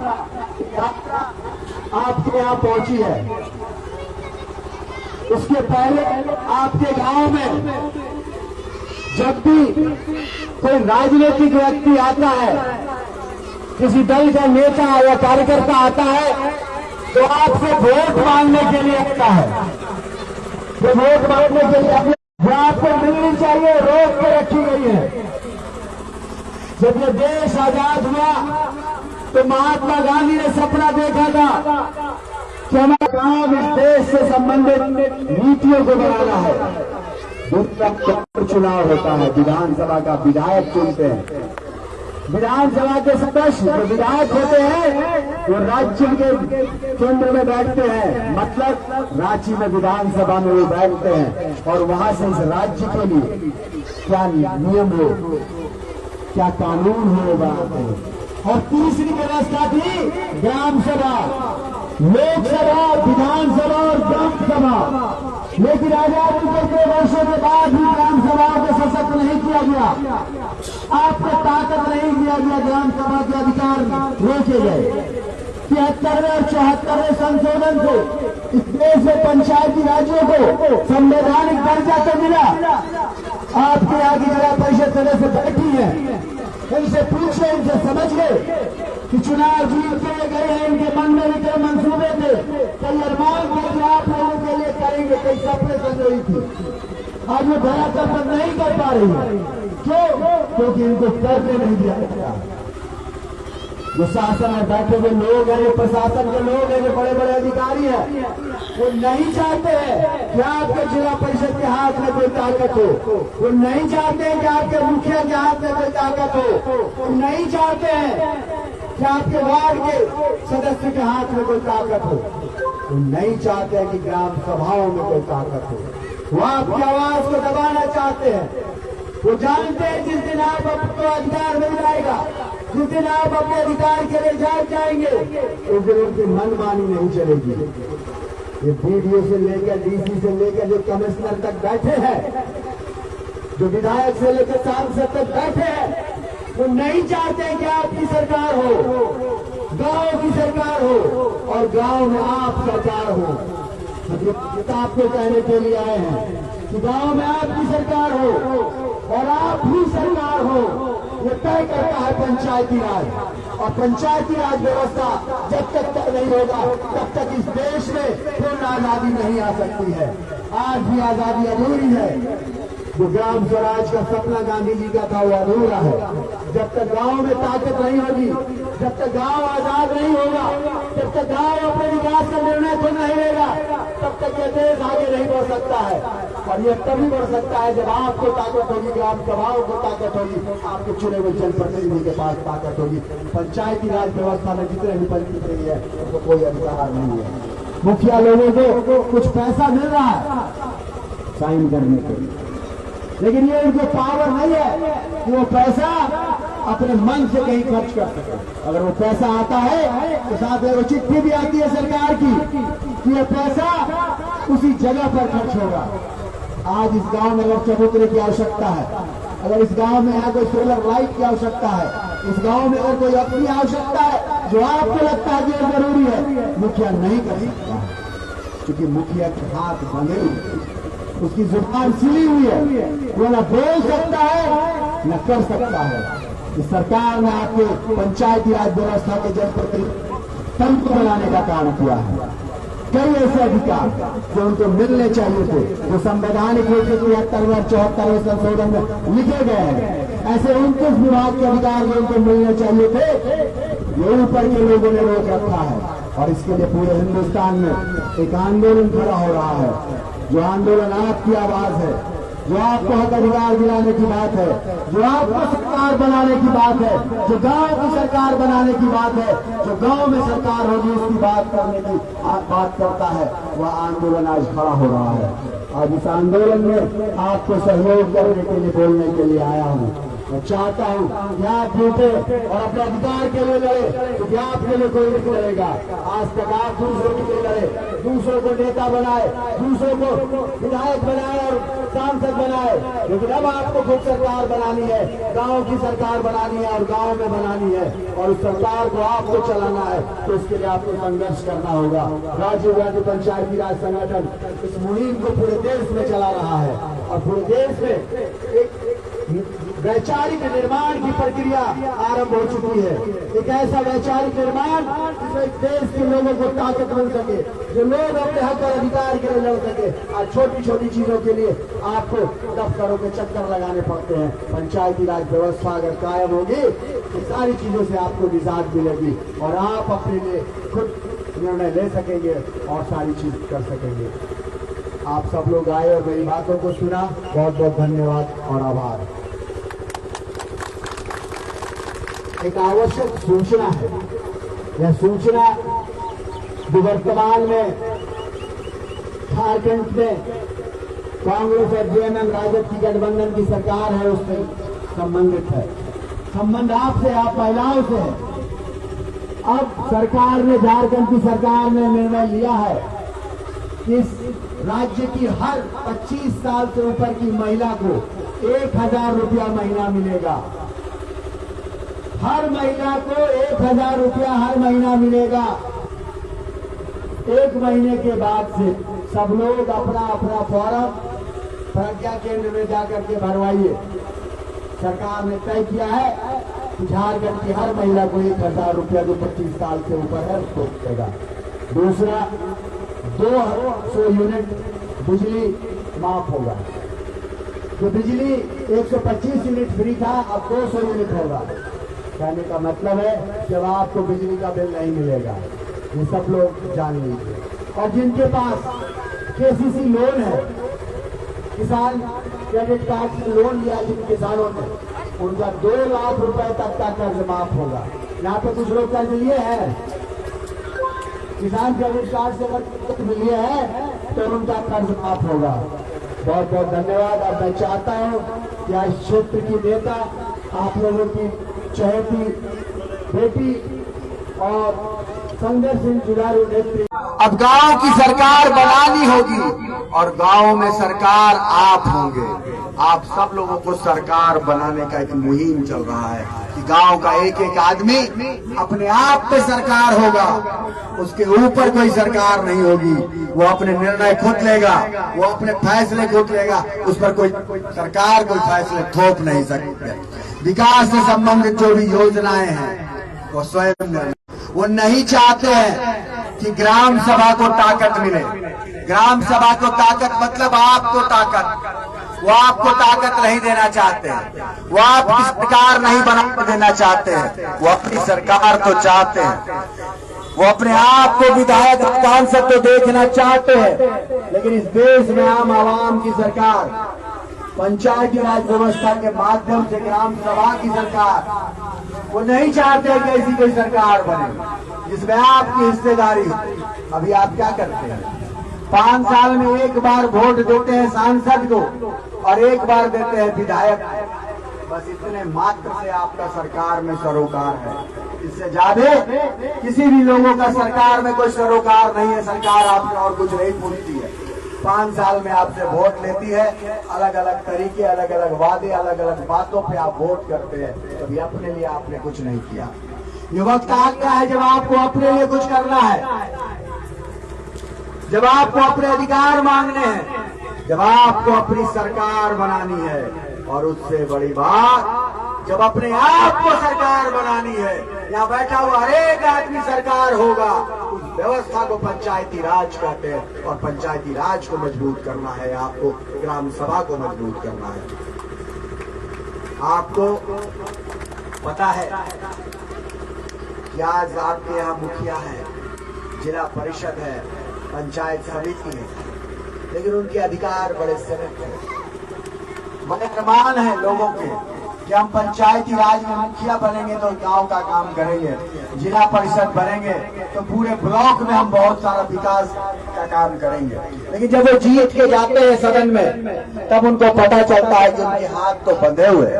यात्रा आपके यहाँ पहुंची है। उसके पहले आपके गांव में जब भी कोई राजनीतिक व्यक्ति आता है, किसी दल का नेता या कार्यकर्ता आता है, तो आपसे वोट मांगने के लिए आता है। तो वोट मांगने के लिए जो आपको मिलनी चाहिए रोक के रखी गई है। जब ये देश आजाद हुआ तो महात्मा गांधी ने सपना देखा था कि हमारा गांव इस देश से संबंधित नीतियों को बनाना है। दूसरा चुनाव होता है, विधानसभा का विधायक चुनते हैं। विधानसभा के सदस्य जो विधायक होते हैं वो राज्य के केंद्र में बैठते हैं, मतलब रांची में विधानसभा में वो बैठते हैं और वहां से इस राज्य के लिए क्या नियम हो, क्या कानून हो बनाते हैं। और तीसरी व्यवस्था थी ग्राम सभा, लोकसभा, विधानसभा और ग्राम सभा। लेकिन आजादी के वर्षों के बाद भी ग्राम सभाओं को सशक्त नहीं किया गया, आपको ताकत नहीं दिया गया, ग्राम सभा के अधिकार रोके गए। 73वें और 74वें संशोधन से इस देश में पंचायती राज्यों को संवैधानिक दर्जा तो मिला। आपके आगे जिला परिषद सदस्य बैठी है, इनसे पूछे, इनसे समझ गए कि चुनाव जीत के गए हैं, इनके मन में भी कई मंसूबे थे, कई अरमान थे जो आप लोगों के लिए करेंगे, कई सपने बन रही थी। आज वो धरातल पर नहीं कर पा रही है। क्यों? क्योंकि इनको करने नहीं दिया जाता। जो शासन में बैठे हुए लोग हैं, प्रशासन के लोग हैं, जो बड़े बड़े अधिकारी हैं, वो नहीं चाहते हैं कि आपके जिला परिषद के हाथ में कोई ताकत हो। वो नहीं चाहते हैं कि आपके मुखिया के हाथ में कोई ताकत हो। वो नहीं चाहते हैं कि आपके वार्ड के सदस्य के हाथ में कोई ताकत हो। वो नहीं चाहते हैं कि ग्राम सभाओं में कोई ताकत हो। वो आपकी आवाज को दबाना चाहते हैं। वो जानते हैं जिस दिन आपको अधिकार मिल जाएगा, जिस दिन आप अपने अधिकार के लिए जाग जाएंगे, उस दिन उनकी मनमानी नहीं चलेगी। ये बीडीओ से लेकर डीसी से लेकर जो कमिश्नर तक बैठे हैं, जो विधायक से लेकर सांसद तक बैठे हैं, वो नहीं चाहते कि आपकी सरकार हो, गांव की सरकार हो और गांव में आप सरकार हो। मतलब आपको कहने के लिए आए हैं कि गांव में आपकी सरकार हो और आप ही सरकार हो। ये तय करता है पंचायती राज, और पंचायती राज व्यवस्था जब तक नहीं होगा तब तक इस देश में पूर्ण आजादी नहीं आ सकती है। आज भी आजादी अधूरी है। जो ग्राम स्वराज का सपना गांधी जी का था वो अधूरा है। जब तक गांव में ताकत नहीं होगी, जब तक गांव आजाद नहीं होगा, जब तक गांव अपने विकास का निर्णय खुद नहीं लेगा, तब तक यह देश आगे नहीं बढ़ सकता है। और यह तभी बढ़ सकता है जब आपको ताकत होगी, ग्राम सभाओं को ताकत होगी, आपके चुने हुए जनप्रतिनिधि के पास ताकत होगी। पंचायती राज व्यवस्था में जितने भी पंचायत है उनको कोई अधिकार नहीं है। मुखिया लोगों को कुछ पैसा मिल रहा है साइन करने के लिए, लेकिन ये उनको पावर नहीं है कि वो पैसा अपने मन से कहीं खर्च कर सके। अगर वो पैसा आता है तो साथ में वो चिट्ठी भी आती है सरकार की कि ये पैसा उसी जगह पर खर्च होगा। आज इस गांव में अगर चबूतरे की आवश्यकता है, अगर इस गांव में यहाँ कोई सोलर लाइट की आवश्यकता है, इस गांव में अगर कोई अपनी आवश्यकता है जो आपको लगता है कि जरूरी है, मुखिया नहीं कर सकता है, क्योंकि मुखिया के हाथ बंधे हुए, उसकी जुबान सिली हुई है, वो न बोल सकता है न कर सकता है। इस सरकार ने आपके पंचायती राज व्यवस्था के जनप्रतिनिधि तंत्र बनाने का काम किया है। कई ऐसे अधिकार जो उनको मिलने चाहिए थे, जो संवैधानिक रूप से 73वें और 74वें संशोधन में लिखे गए हैं, ऐसे 29 विभाग के अधिकार जो उनको मिलने चाहिए थे, ये ऊपर के लोगों ने रोक रखा है। और इसके लिए पूरे हिंदुस्तान में एक आंदोलन खड़ा हो रहा है। जो आंदोलन आपकी आवाज है, जो आपको हक अधिकार दिलाने की बात है, जो आपको सरकार बनाने की बात है, जो गांव की सरकार बनाने की बात है, जो गांव में सरकार होगी उसकी बात करने की बात करता है, वह आंदोलन आज खड़ा हो रहा है। आज इस आंदोलन में आपको सहयोग करने के लिए, बोलने के लिए आया हूँ। मैं चाहता हूँ कि आप जीते और अपने अधिकार के लिए लड़े, क्योंकि आपके लिए कोई नहीं लड़ेगा। आज तक आप दूसरों के लिए लड़े, दूसरों को नेता बनाए, दूसरों को विधायक बनाए और सांसद बनाए, लेकिन अब आपको खुद सरकार बनानी है, गांव की सरकार बनानी है और गांव में बनानी है, और उस सरकार को आपको चलाना है। तो उसके लिए आपको संघर्ष करना होगा। राजीव गांधी पंचायती राज संगठन इस मुहिम को पूरे देश में चला रहा है और पूरे देश में एक वैचारिक निर्माण की प्रक्रिया आरंभ हो चुकी है। एक ऐसा वैचारिक निर्माण जिसमें देश के लोगों को ताकत मिल सके, जो लोग अपने हक और अधिकार के लिए लड़ सके। आज छोटी छोटी चीजों के लिए आपको दफ्तरों के चक्कर लगाने पड़ते हैं। पंचायती राज व्यवस्था अगर कायम होगी तो सारी चीजों से आपको निजात मिलेगी और आप अपने लिए खुद निर्णय ले सकेंगे और सारी चीज कर सकेंगे। आप सब लोग आए और मेरी बातों को सुना, बहुत बहुत धन्यवाद और आभार। एक आवश्यक सूचना है, यह सूचना जो वर्तमान में झारखंड में कांग्रेस और जेएमएम राजद की गठबंधन की सरकार है उससे संबंधित है। संबंध आपसे, आप महिलाओं से है। अब सरकार ने, झारखंड की सरकार ने निर्णय लिया है कि इस राज्य की हर 25 साल से ऊपर की महिला को 1000 रुपया महीना मिलेगा। हर महिला को 1000 रुपया हर महीना मिलेगा। 1 महीने के बाद से सब लोग अपना अपना फॉर्म प्रज्ञा केंद्र में जाकर के भरवाइए। सरकार ने तय किया है कि झारखंड की हर महिला को 1000 रुपया जो 25 साल से ऊपर है उसको मिलेगा। दूसरा, 200 यूनिट बिजली माफ होगा। जो बिजली 125 यूनिट फ्री था अब 200 यूनिट होगा। कहने का मतलब है जब आपको बिजली का बिल नहीं मिलेगा, ये सब लोग जान लीजिए। और जिनके पास केसीसी लोन है, किसान क्रेडिट कार्ड से लोन लिया जिन किसानों ने, उनका 2 लाख रुपए तक का कर्ज माफ होगा। यहाँ पे कुछ लोग कर्ज लिए हैं, किसान क्रेडिट कार्ड से कर्ज लिए हैं तो उनका कर्ज माफ होगा। बहुत बहुत धन्यवाद। और मैं चाहता हूँ कि आज क्षेत्र की नेता, आप लोगों की चहेती बेटी और संघर्षशील जुझारू नेत्री, अब गांव की सरकार बनानी होगी और गांव में सरकार आप होंगे। आप सब लोगों को सरकार बनाने का एक मुहिम चल रहा है कि गांव का एक एक आदमी अपने आप पे सरकार होगा, उसके ऊपर कोई सरकार नहीं होगी। वो अपने निर्णय खुद लेगा, वो अपने फैसले खुद लेगा, उस पर कोई सरकार कोई फैसले थोप नहीं सकती। विकास से संबंधित जो भी योजनाएं हैं वो स्वयं, वो नहीं चाहते हैं कि ग्राम सभा को ताकत मिले। ग्राम सभा को ताकत मतलब आपको ताकत, वो आपको ताकत नहीं देना चाहते हैं, वो आपकी सरकार नहीं बना देना चाहते हैं, वो अपनी सरकार तो चाहते हैं, वो अपने आप को विधायक सांसद तो देखना चाहते हैं। लेकिन इस देश में आम आवाम की सरकार, पंचायती राज व्यवस्था के माध्यम से ग्राम सभा की सरकार, वो नहीं चाहते कि ऐसी कोई सरकार बने जिसमें आपकी हिस्सेदारी हो। अभी आप क्या करते हैं? 5 साल में एक बार वोट देते हैं सांसद को और एक बार देते हैं विधायक। बस इतने मात्र से आपका सरकार में सरोकार है। इससे ज्यादा किसी भी लोगों का सरकार में कोई सरोकार नहीं है। सरकार आपसे और कुछ नहीं पूछती है। 5 साल में आपसे वोट लेती है, अलग अलग तरीके, अलग अलग वादे, अलग अलग बातों पे आप वोट करते हैं। कभी अपने लिए आपने कुछ नहीं किया। ये वक्त आ गया है जब आपको अपने लिए कुछ करना है, जब आपको अपने अधिकार मांगने हैं, जब आपको अपनी सरकार बनानी है। और उससे बड़ी बात, जब अपने आप को सरकार बनानी है, यहाँ बैठा हुआ हर एक आदमी सरकार होगा। उस व्यवस्था को पंचायती राज कहते हैं और पंचायती राज को मजबूत करना है। आपको ग्राम सभा को मजबूत करना है। आपको पता है कि आज आपके यहाँ मुखिया है, जिला परिषद है, पंचायत समिति है, लेकिन उनके अधिकार बड़े सीमित हैं। बड़े अरमान है लोगों के कि हम पंचायती राज में मुखिया बनेंगे तो गांव का काम करेंगे, जिला परिषद बनेंगे तो पूरे ब्लॉक में हम बहुत सारा विकास का काम करेंगे। लेकिन जब वो जीत के जाते हैं सदन में, तब उनको पता चलता है कि उनके हाथ तो बंधे हुए।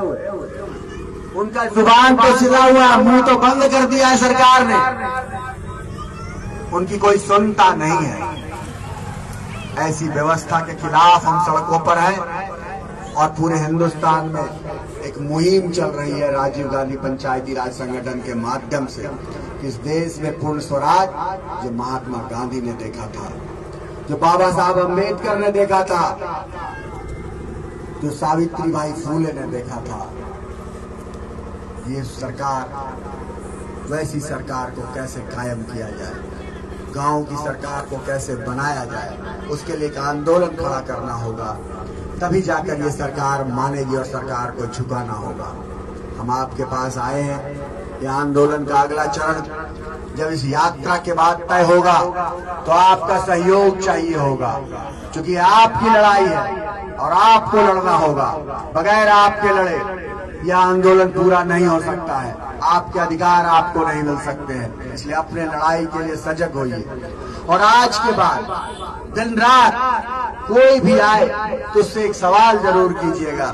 उनका जुबान तो सिला हुआ, मुंह तो बंद कर दिया है सरकार ने, उनकी कोई सुनता नहीं है। ऐसी व्यवस्था के खिलाफ हम सड़कों पर हैं और पूरे हिंदुस्तान में एक मुहिम चल रही है राजीव गांधी पंचायती राज संगठन के माध्यम से कि इस देश में पूर्ण स्वराज जो महात्मा गांधी ने देखा था, जो बाबा साहब अम्बेडकर ने देखा था, जो सावित्रीबाई फूले ने देखा था, ये सरकार, वैसी सरकार को कैसे कायम किया जाए, गांव की सरकार को कैसे बनाया जाए, उसके लिए एक आंदोलन खड़ा करना होगा। तभी जाकर ये सरकार मानेगी और सरकार को झुकाना होगा। हम आपके पास आए हैं। ये आंदोलन का अगला चरण जब इस यात्रा के बाद तय होगा तो आपका सहयोग चाहिए होगा, क्योंकि आपकी लड़ाई है और आपको लड़ना होगा। बगैर आपके लड़े यह आंदोलन पूरा नहीं हो सकता है। आपके अधिकार आपको नहीं मिल सकते हैं, इसलिए अपने लड़ाई के लिए सजग होइए। और आज के बाद दिन रात कोई भी आए तो उससे एक सवाल जरूर कीजिएगा,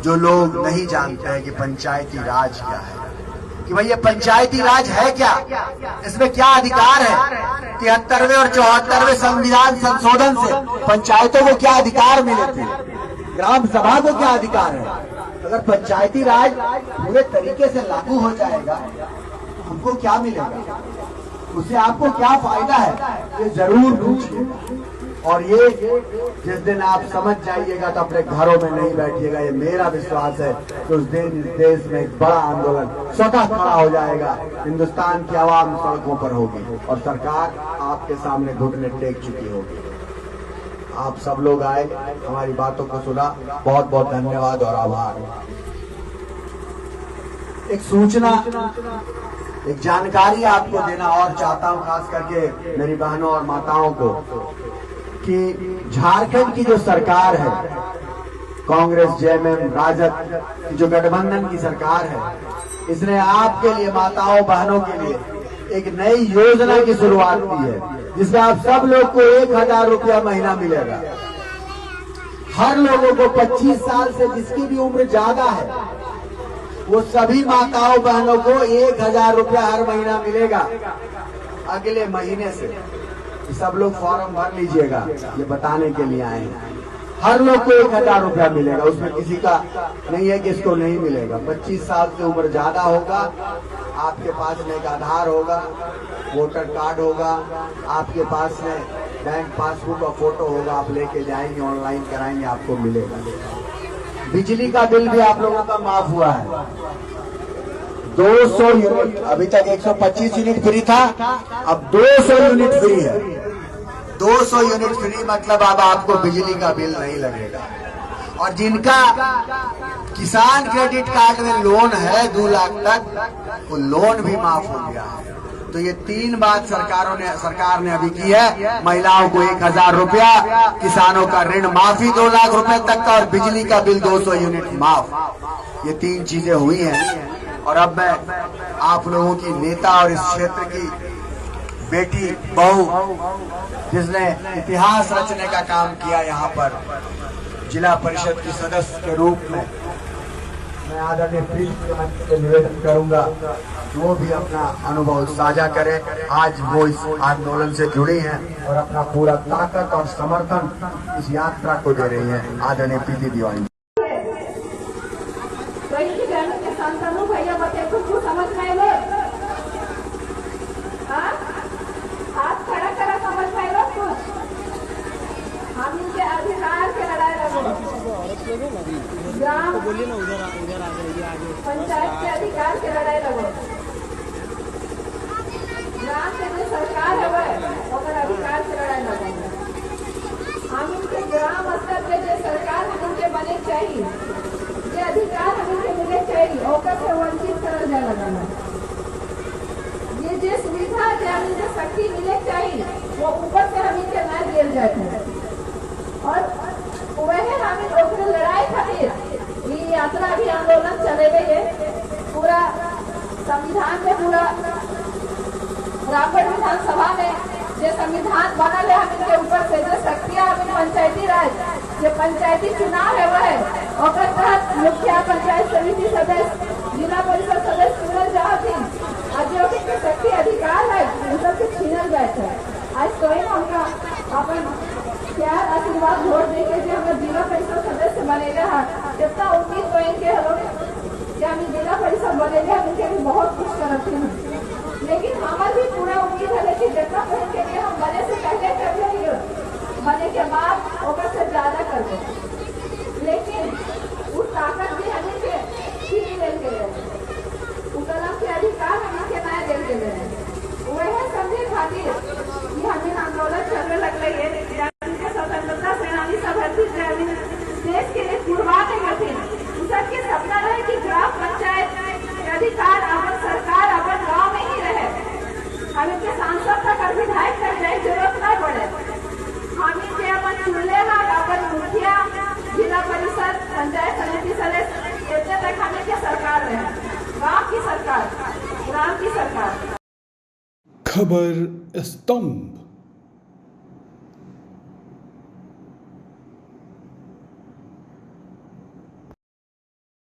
जो लोग नहीं जानते हैं कि पंचायती राज क्या है, कि भाई ये पंचायती राज है क्या, इसमें क्या अधिकार है। 73वें और 74वें संविधान संशोधन से पंचायतों को क्या अधिकार मिले थे, ग्राम सभा को क्या अधिकार है। अगर पंचायती राज पूरे तरीके से लागू हो जाएगा तो हमको क्या मिलेगा, उससे आपको क्या फायदा है, ये जरूर पूछिए। और ये जिस दिन आप समझ जाइएगा तो अपने घरों में नहीं बैठिएगा, ये मेरा विश्वास है कि उस दिन इस देश में एक बड़ा आंदोलन स्वतः खड़ा हो जाएगा। हिंदुस्तान की आवाम सड़कों पर होगी और सरकार आपके सामने घुटने टेक चुकी होगी। आप सब लोग आए, हमारी बातों को सुना, बहुत बहुत धन्यवाद और आभार। एक सूचना, एक जानकारी आपको देना और चाहता हूं, खास करके मेरी बहनों और माताओं को, कि झारखंड की जो सरकार है, कांग्रेस जेएमएम राजद की जो गठबंधन की सरकार है, इसने आपके लिए, माताओं बहनों के लिए एक नई योजना की शुरुआत की है, जिसमें आप सब लोग को 1000 रुपया महीना मिलेगा। हर लोगों को 25 साल से जिसकी भी उम्र ज्यादा है, वो सभी माताओं बहनों को 1000 रुपया हर महीना मिलेगा अगले महीने से। सब लोग फॉर्म भर लीजिएगा, ये बताने के लिए आए हैं। हर लोग को 1000 रुपया मिलेगा, उसमें किसी का नहीं है कि इसको नहीं मिलेगा। 25 साल से उम्र ज्यादा होगा, आपके पास में एक आधार होगा, वोटर कार्ड होगा, आपके पास में बैंक पासबुक और फोटो होगा, आप लेके जाएंगे, ऑनलाइन कराएंगे, आपको मिलेगा। बिजली का बिल भी आप लोगों का माफ हुआ है, 200 यूनिट, अभी तक 125 यूनिट फ्री था, अब 200 यूनिट फ्री है। 200 यूनिट फ्री मतलब अब आपको बिजली का बिल नहीं लगेगा। और जिनका किसान क्रेडिट कार्ड में लोन है 2 लाख तक, वो लोन भी माफ हो गया है। तो ये 3 बात सरकार ने अभी की है। महिलाओं को 1000 रुपया, किसानों का ऋण माफी 2 लाख रुपए तक का, और बिजली का बिल 200 यूनिट माफ। ये 3 चीजें हुई हैं। और अब मैं आप लोगों की नेता और इस क्षेत्र की बेटी बहू, जिसने इतिहास रचने का काम किया, यहाँ पर जिला परिषद की सदस्य के रूप में मैं आदरणीय प्रीत से निवेदन करूंगा वो भी अपना अनुभव साझा करें। आज वो इस आंदोलन से जुड़ी हैं और अपना पूरा ताकत और समर्थन इस यात्रा को दे रही हैं। आदरणीय प्रीति दीवानी। भैया बच्चे कुछ समझ में लो, हाथ खड़ा करा, समझ में लो कुछ। हम इनके अधिकार के लड़ाई लड़ो, ग्राम पंचायत के अधिकार के लड़ाई लड़ो, ग्राम से जो सरकार है वह अधिकार से लड़ाई लड़ो। हम इनके ग्राम स्तर पे जो सरकार है उनके बने चाहिए, ये अधिकार हमें मिले चाहिए, होकर से वंचित कर जाए। ये जो सुविधा हमें जो शक्ति मिले चाहिए वो ऊपर से हम इनके न गिर जाते हैं। और वह हमें लोग लड़ाई खातिर ये यात्रा भी आंदोलन चले गए है। पूरा संविधान में, पूरा रामगढ़ विधानसभा में जो संविधान बना है, हम इनके ऊपर से जो शक्तियां हमें पंचायती राज, जो पंचायती चुनाव है वह है, और तहत मुखिया, पंचायत समिति सदस्य, जिला परिषद सदस्य चुनल जाती आज जो के शक्ति अधिकार है उन सबसे छीनल गए थे। आज तो हमका अपन प्यार आशीर्वाद वोट देके जो हमें जिला परिषद सदस्य बनेगा है जितना उम्मीद तो इनके क्या हम जिला परिषद बनेगा उनके भी बहुत खुश करती हूँ। लेकिन हमारे भी पूरा उम्मीद है लेकिन जितना बहन के लिए हम बने से पहले कर रहे बने के बाद ओकर से ज्यादा कर दे लेकिन उस ताकत भी हमें के छीन लेल के कलम के अधिकार हमें के नया लेल के वह समझे खातिर कि हमें आंदोलन चलने लगले है स्वतंत्रता सेनानी सब देश के लिए कुर्बान करते सबके सपना रहे कि ग्राम पंचायत के अधिकार अपन सरकार अपन गाँव में ही रहे हमें के सांसद तक और विधायक तक जाए जरूरत न पड़े हमें के अपन चुनले अपन मुखिया जिला परिषद पंचायत समिति सदस्य इतने तक हमें के सरकार रहे गाँव की सरकार ग्राम की सरकार। खबर स्तंभ।